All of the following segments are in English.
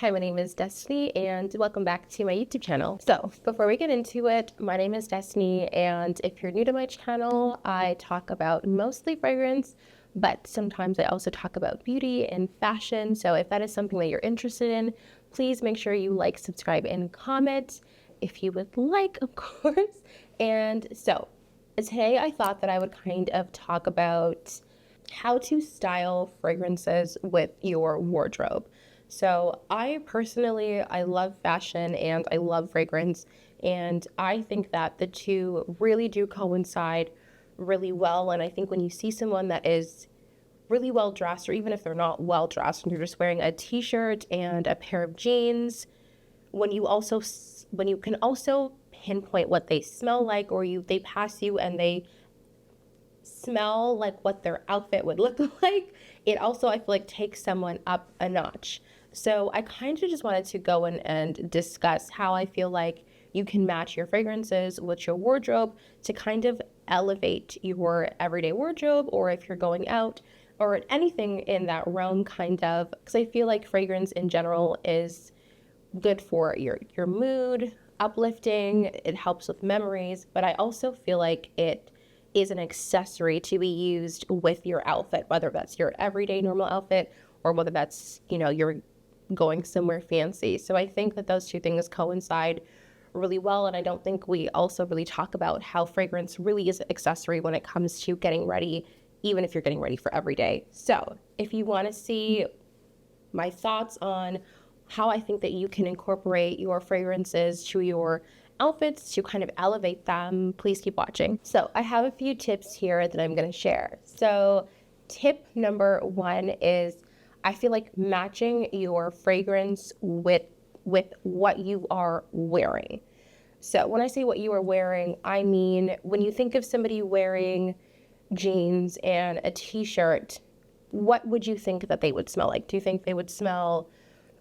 Hi, my name is Destiny and welcome back to my YouTube channel. So before we get into it, my name is Destiny, and if you're new to my channel, I talk about mostly fragrance, but sometimes I also talk about beauty and fashion. So if that is something that you're interested in, please make sure you like, subscribe, and comment if you would like, of course. And so today I thought that I would kind of talk about how to style fragrances with your wardrobe. So I personally, I love fashion and I love fragrance, and I think that the two really do coincide really well. And I think when you see someone that is really well dressed, or even if they're not well dressed and you're just wearing a t-shirt and a pair of jeans, when you can also pinpoint what they smell like, or they pass you and they smell like what their outfit would look like, it also, I feel like, takes someone up a notch. So I kind of just wanted to go in and discuss how I feel like you can match your fragrances with your wardrobe to kind of elevate your everyday wardrobe, or if you're going out or anything in that realm, kind of, because I feel like fragrance in general is good for your mood, uplifting, it helps with memories, but I also feel like it is an accessory to be used with your outfit, whether that's your everyday normal outfit or whether that's, you're going somewhere fancy. So I think that those two things coincide really well, and I don't think we also really talk about how fragrance really is an accessory when it comes to getting ready, even if you're getting ready for every day. So if you want to see my thoughts on how I think that you can incorporate your fragrances to your outfits to kind of elevate them, please keep watching. So I have a few tips here that I'm going to share. So tip number one is, I feel like matching your fragrance with what you are wearing. So when I say what you are wearing, I mean when you think of somebody wearing jeans and a t-shirt, what would you think that they would smell like? Do you think they would smell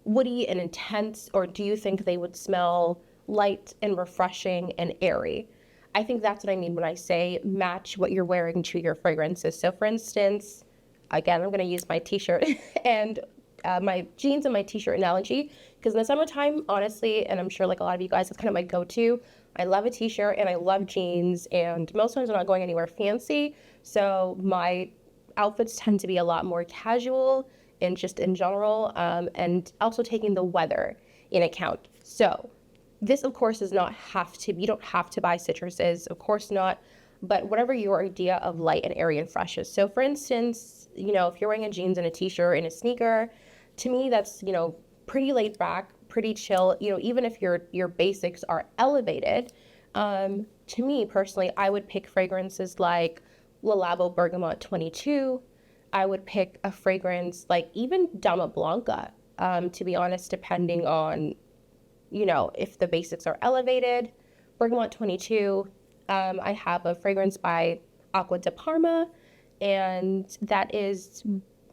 woody and intense, or do you think they would smell light and refreshing and airy? I think that's what I mean when I say match what you're wearing to your fragrances. So for instance, again, I'm going to use my t-shirt and my jeans and my t-shirt analogy, because in the summertime, honestly, and I'm sure like a lot of you guys, it's kind of my go-to. I love a t-shirt and I love jeans, and most times I'm not going anywhere fancy, so my outfits tend to be a lot more casual and just in general, and also taking the weather in account. So this, of course, does not have to, you don't have to buy citruses, of course not, but whatever your idea of light and airy and fresh is. So for instance, if you're wearing a jeans and a t-shirt and a sneaker, to me, that's, pretty laid back, pretty chill, even if your basics are elevated. To me personally, I would pick fragrances like Le Labo Bergamot 22. I would pick a fragrance like even Dama Blanca, to be honest, depending on, if the basics are elevated. Bergamot 22, I have a fragrance by Acqua di Parma, and that is,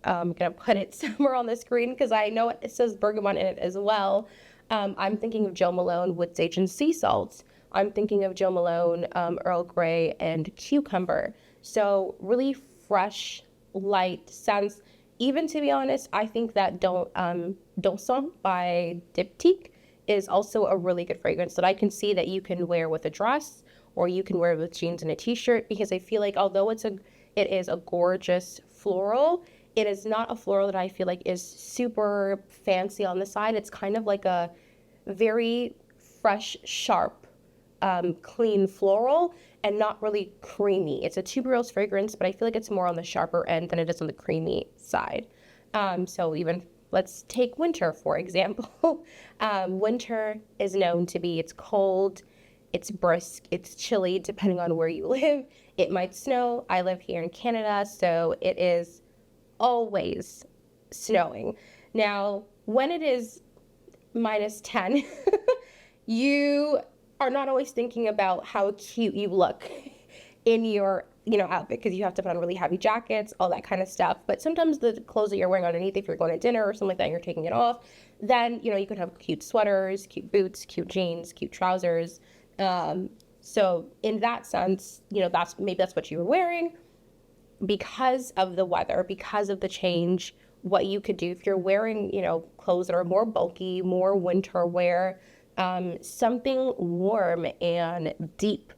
I'm going to put it somewhere on the screen because I know it says bergamot in it as well. I'm thinking of Jo Malone Wood Sage and Sea Salt. I'm thinking of Jo Malone Earl Grey and Cucumber. So really fresh, light scents. Even, to be honest, I think that Don't Sang by Diptyque is also a really good fragrance that I can see that you can wear with a dress, or you can wear with jeans and a t-shirt, because I feel like although it is a gorgeous floral, it is not a floral that I feel like is super fancy on the side. It's kind of like a very fresh, sharp, clean floral, and not really creamy. It's a tuberose fragrance, but I feel like it's more on the sharper end than it is on the creamy side. So even let's take winter, for example. Winter is known to be, it's cold, it's brisk, it's chilly, depending on where you live. It might snow. I live here in Canada, so it is always snowing. Now, when it is -10, you are not always thinking about how cute you look in your, outfit, because you have to put on really heavy jackets, all that kind of stuff. But sometimes the clothes that you're wearing underneath, if you're going to dinner or something like that, and you're taking it off, then, you could have cute sweaters, cute boots, cute jeans, cute trousers. So in that sense, that's what you were wearing. Because of the weather, because of the change, what you could do if you're wearing, clothes that are more bulky, more winter wear, something warm and deep,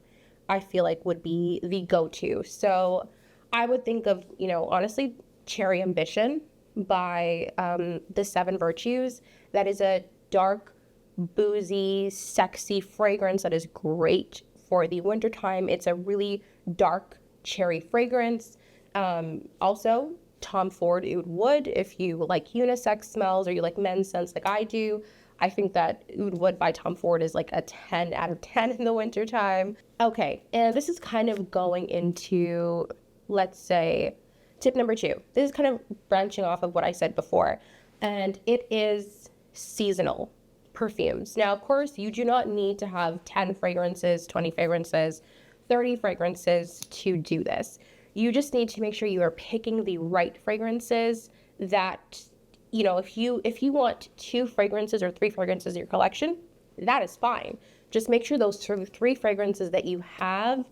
I feel like would be the go-to. So I would think of, honestly, Cherry Ambition by the Seven Virtues. That is a dark, boozy, sexy fragrance that is great for the wintertime. It's a really dark cherry fragrance. Also, Tom Ford Oud Wood, if you like unisex smells or you like men's scents like I do, I think that Oud Wood by Tom Ford is like a 10 out of 10 in the wintertime. Okay, and this is kind of going into, let's say, tip number 2. This is kind of branching off of what I said before, and it is seasonal perfumes. Now, of course, you do not need to have 10 fragrances, 20 fragrances, 30 fragrances to do this. You just need to make sure you are picking the right fragrances that, if you want 2 fragrances or 3 fragrances in your collection, that is fine. Just make sure those 3 fragrances that you have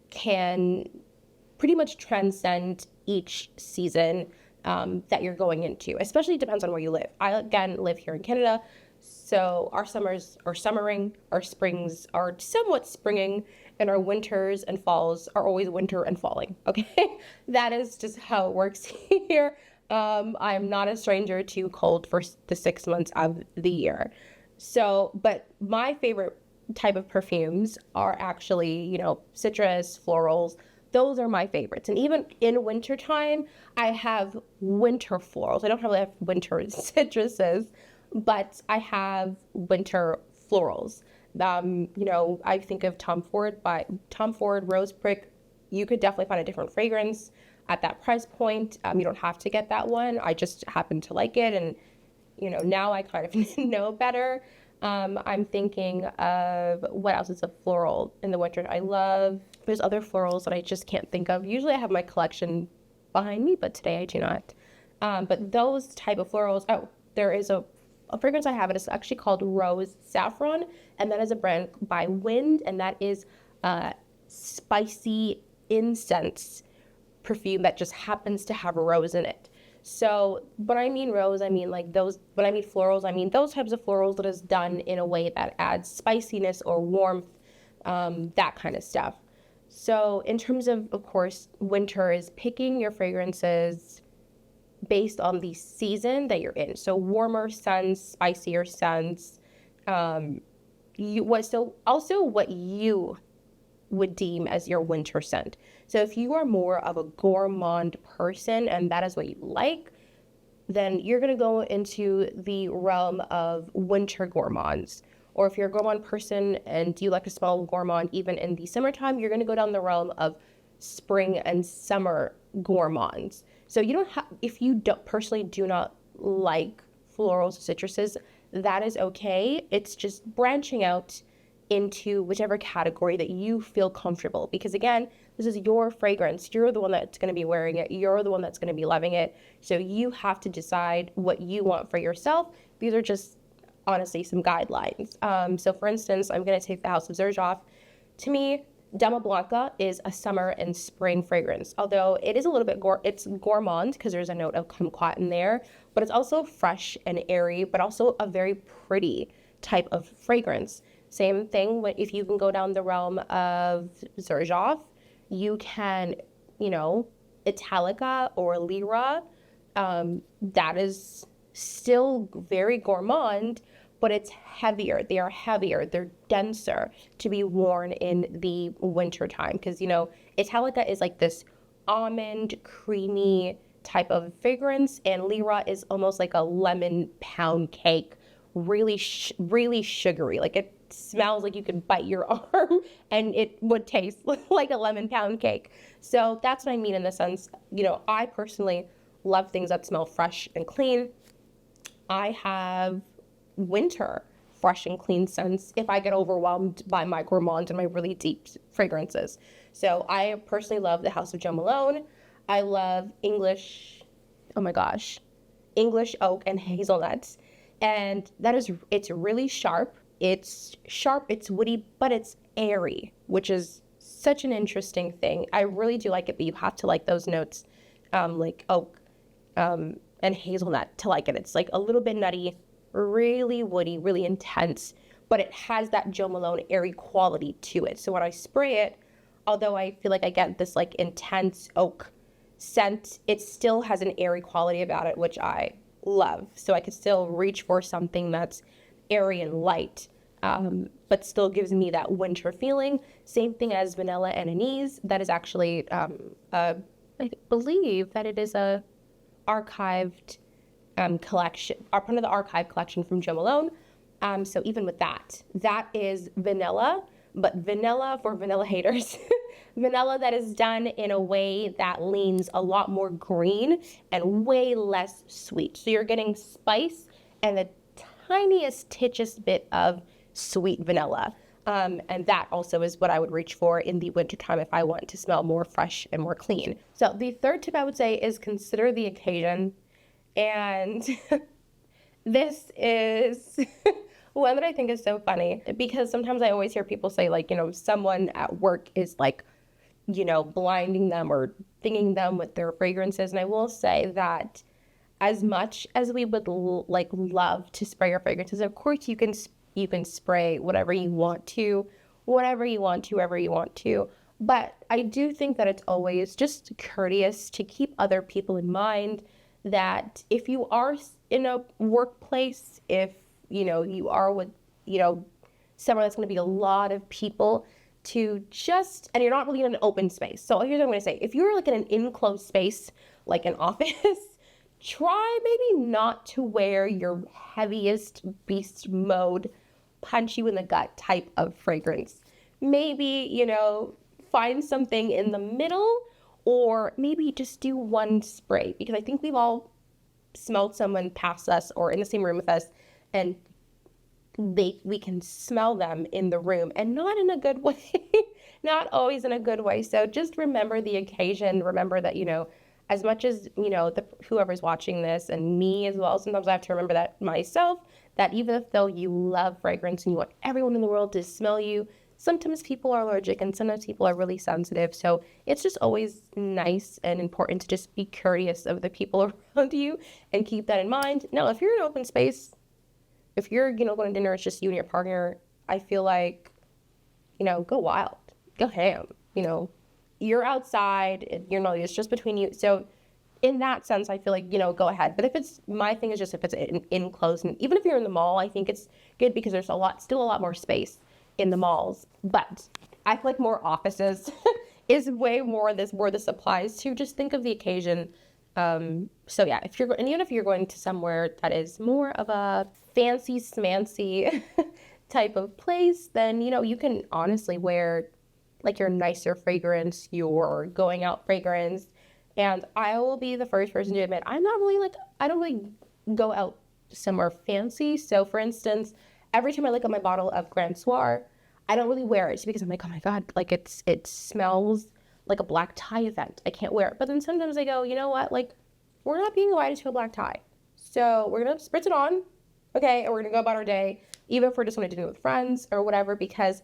can pretty much transcend each season that you're going into. Especially depends on where you live. I, again, live here in Canada, so our summers are summering, our springs are somewhat springing, and our winters and falls are always winter and falling, okay? That is just how it works here. I am not a stranger to cold for the 6 months of the year. So, but my favorite type of perfumes are actually, citrus, florals. Those are my favorites. And even in wintertime, I have winter florals. I don't really have winter citruses, but I have winter florals. I think of Tom Ford Rose Prick. You could definitely find a different fragrance at that price point. You don't have to get that one. I just happen to like it, and now I kind of know better. I'm thinking of what else is a floral in the winter. There's other florals that I just can't think of. Usually I have my collection behind me, but today I do not. But those type of florals, there is a fragrance I have. It is actually called Rose Saffron, and that is a brand by Wind, and that is a spicy incense perfume that just happens to have rose in it. So when I mean rose, I mean like those, when I mean florals, I mean those types of florals that is done in a way that adds spiciness or warmth, that kind of stuff. So in terms of course, winter is picking your fragrances based on the season that you're in. So warmer scents, spicier scents, what you would deem as your winter scent. So if you are more of a gourmand person and that is what you like, then you're going to go into the realm of winter gourmands. Or if you're a gourmand person and you like to smell gourmand even in the summertime, you're going to go down the realm of spring and summer gourmands. So you don't have, if you don't personally do not like florals or citruses, that is okay. It's just branching out into whichever category that you feel comfortable. Because again, this is your fragrance. You're the one that's going to be wearing it. You're the one that's going to be loving it. So you have to decide what you want for yourself. These are just honestly some guidelines. So for instance, I'm going to take the House of Xerjoff. To me, Dama Blanca is a summer and spring fragrance, although it is a little bit it's gourmand because there's a note of kumquat in there, but it's also fresh and airy, but also a very pretty type of fragrance. Same thing if you can go down the realm of Xerjoff, you can, Italica or Lyra, that is still very gourmand, but it's heavier. They are heavier. They're denser to be worn in the winter time. Because, Italica is like this almond, creamy type of fragrance. And Lyra is almost like a lemon pound cake. Really, really sugary. Like it smells like you could bite your arm and it would taste like a lemon pound cake. So that's what I mean in the sense, I personally love things that smell fresh and clean. I have winter fresh and clean scents if I get overwhelmed by my gourmand and my really deep fragrances. So I personally love the House of Jo Malone. I love English oak and hazelnuts. And it's really sharp. It's witty, but it's airy, which is such an interesting thing. I really do like it, but you have to like those notes, like oak, and hazelnut to like it. It's like a little bit nutty, really woody, really intense, but it has that Jo Malone airy quality to it. So when I spray it, although I feel like I get this like intense oak scent, it still has an airy quality about it, which I love. So I could still reach for something that's airy and light, but still gives me that winter feeling. Same thing as Vanilla and Anise. That is actually, I believe that it is a archived collection, or part of the archive collection from Jo Malone. So even with that, that is vanilla, but vanilla for vanilla haters. Vanilla that is done in a way that leans a lot more green and way less sweet. So you're getting spice and the tiniest, titchest bit of sweet vanilla. And that also is what I would reach for in the wintertime if I want to smell more fresh and more clean. So the third tip I would say is consider the occasion. And this is one that I think is so funny, because sometimes I always hear people say, like, someone at work is like, blinding them or dinging them with their fragrances. And I will say that as much as we would love to spray your fragrances, of course you can spray whatever you want to, wherever you want to. But I do think that it's always just courteous to keep other people in mind, that if you are in a workplace, if you are with somewhere that's going to be a lot of people, to just, and you're not really in an open space. So here's what I'm going to say: if you're like in an enclosed space, like an office, try maybe not to wear your heaviest beast mode, punch you in the gut type of fragrance. Maybe, find something in the middle, or maybe just do one spray, because I think we've all smelled someone pass us or in the same room with us, and we can smell them in the room, and not in a good way, not always in a good way. So just remember the occasion. Remember that, as much as, whoever's watching this, and me as well, sometimes I have to remember that myself, that even though you love fragrance and you want everyone in the world to smell you, sometimes people are allergic and sometimes people are really sensitive. So it's just always nice and important to just be courteous of the people around you and keep that in mind. Now, if you're in an open space, if you're, going to dinner, it's just you and your partner, I feel like, go wild, go ham, you're outside, it's just between you. So in that sense, I feel like, go ahead. But my thing is just if it's enclosed, and even if you're in the mall, I think it's good because there's still a lot more space in the malls. But I feel like more offices is way more where this applies to. Just think of the occasion. So yeah, even if you're going to somewhere that is more of a fancy smancy type of place, then, you can honestly wear like your nicer fragrance, your going out fragrance. And I will be the first person to admit, I don't really go out somewhere fancy. So for instance, every time I look at my bottle of Grand Soir, I don't really wear it because I'm like, oh my God, like it smells like a black tie event. I can't wear it. But then sometimes I go, you know what? Like, we're not being invited to a black tie. So we're going to spritz it on. Okay. And we're going to go about our day, even if we're just going to do it with friends or whatever, because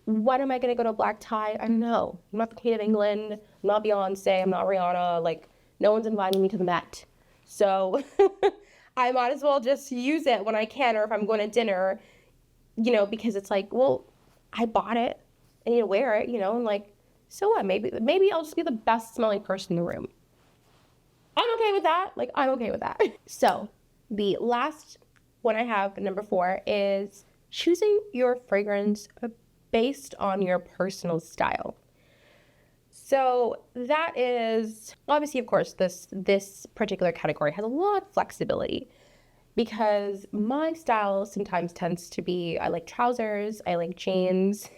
when am I going to go to a black tie? I don't know. I'm not the Queen of England. I'm not Beyonce. I'm not Rihanna. Like, no one's inviting me to the Met. So I might as well just use it when I can, or if I'm going to dinner, because it's like, well, I bought it. I need to wear it, and like, so what? Maybe I'll just be the best smelling person in the room. I'm okay with that. Like, I'm okay with that. So the last one I have, number 4, is choosing your fragrance based on your personal style. So that is obviously, of course, this particular category has a lot of flexibility, because my style sometimes tends to be, I like trousers, I like jeans,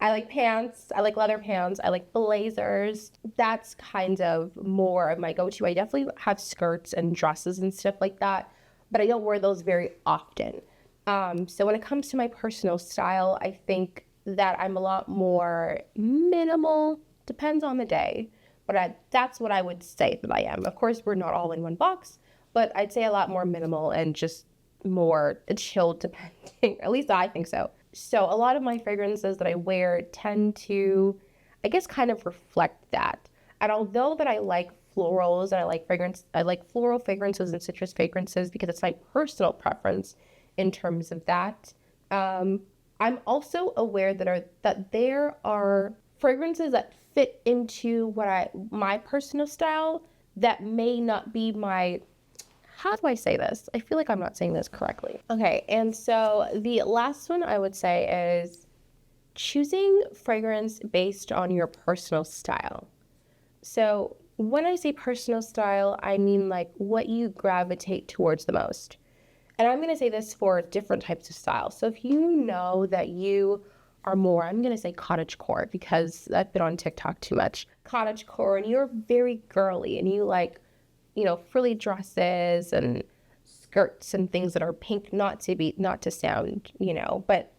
I like pants, I like leather pants, I like blazers. That's kind of more of my go-to. I definitely have skirts and dresses and stuff like that, but I don't wear those very often. So when it comes to my personal style, I think that I'm a lot more minimal, depends on the day, but that's what I would say that I am. Of course, we're not all in one box, but I'd say a lot more minimal and just more chilled, depending. At least I think so. So a lot of my fragrances that I wear tend to, I guess, kind of reflect that. And although that I like florals and I like floral fragrances and citrus fragrances because it's my personal preference in terms of that. I'm also aware that there are fragrances that fit into my personal style that may not be my, how do I say this? I feel like I'm not saying this correctly. Okay, and so the last one I would say is choosing fragrance based on your personal style. So when I say personal style, I mean like what you gravitate towards the most. And I'm going to say this for different types of styles. So if you know that you are more, I'm going to say cottagecore because I've been on TikTok too much. Cottagecore, and you're very girly and you like, frilly dresses and skirts and things that are pink, not to sound, but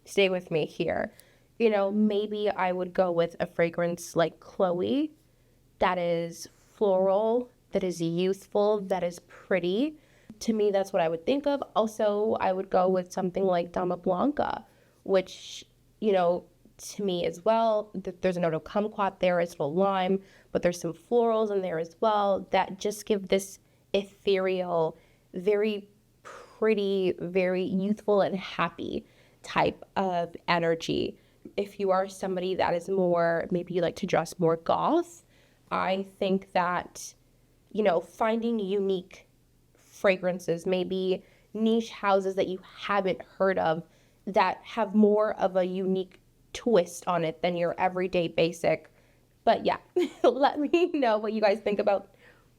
stay with me here. Maybe I would go with a fragrance like Chloe that is floral, that is youthful, that is pretty. To me, that's what I would think of. Also, I would go with something like Dama Blanca, which, to me as well, there's a note of kumquat there, it's a little lime, but there's some florals in there as well that just give this ethereal, very pretty, very youthful and happy type of energy. If you are somebody that is more, maybe you like to dress more goth, I think that, finding unique fragrances, maybe niche houses that you haven't heard of that have more of a unique twist on it than your everyday basic. But yeah, let me know what you guys think about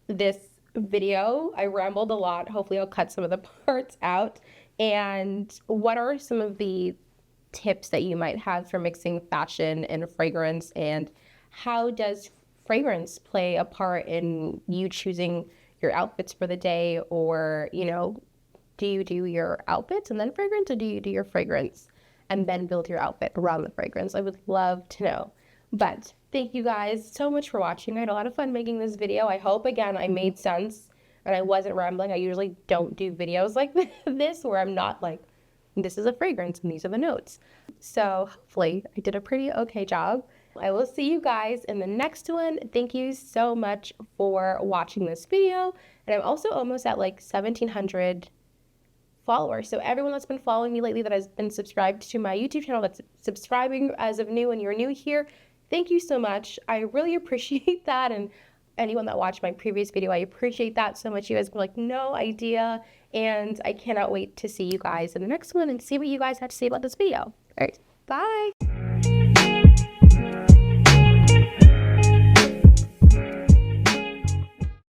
this video. I rambled a lot. Hopefully I'll cut some of the parts out. And what are some of the tips that you might have for mixing fashion and fragrance, and how does fragrance play a part in you choosing your outfits for the day? Or, do you do your outfits and then fragrance, or do you do your fragrance and then build your outfit around the fragrance? I would love to know. But thank you guys so much for watching. I had a lot of fun making this video. I hope, again, I made sense and I wasn't rambling. I usually don't do videos like this where I'm not like, this is a fragrance and these are the notes. So hopefully I did a pretty okay job. I will see you guys in the next one. Thank you so much for watching this video. And I'm also almost at like 1,700 followers. So everyone that's been following me lately that has been subscribed to my YouTube channel, that's subscribing as of new and you're new here, thank you so much. I really appreciate that. And anyone that watched my previous video, I appreciate that so much. You guys were like, no idea. And I cannot wait to see you guys in the next one and see what you guys have to say about this video. All right, bye.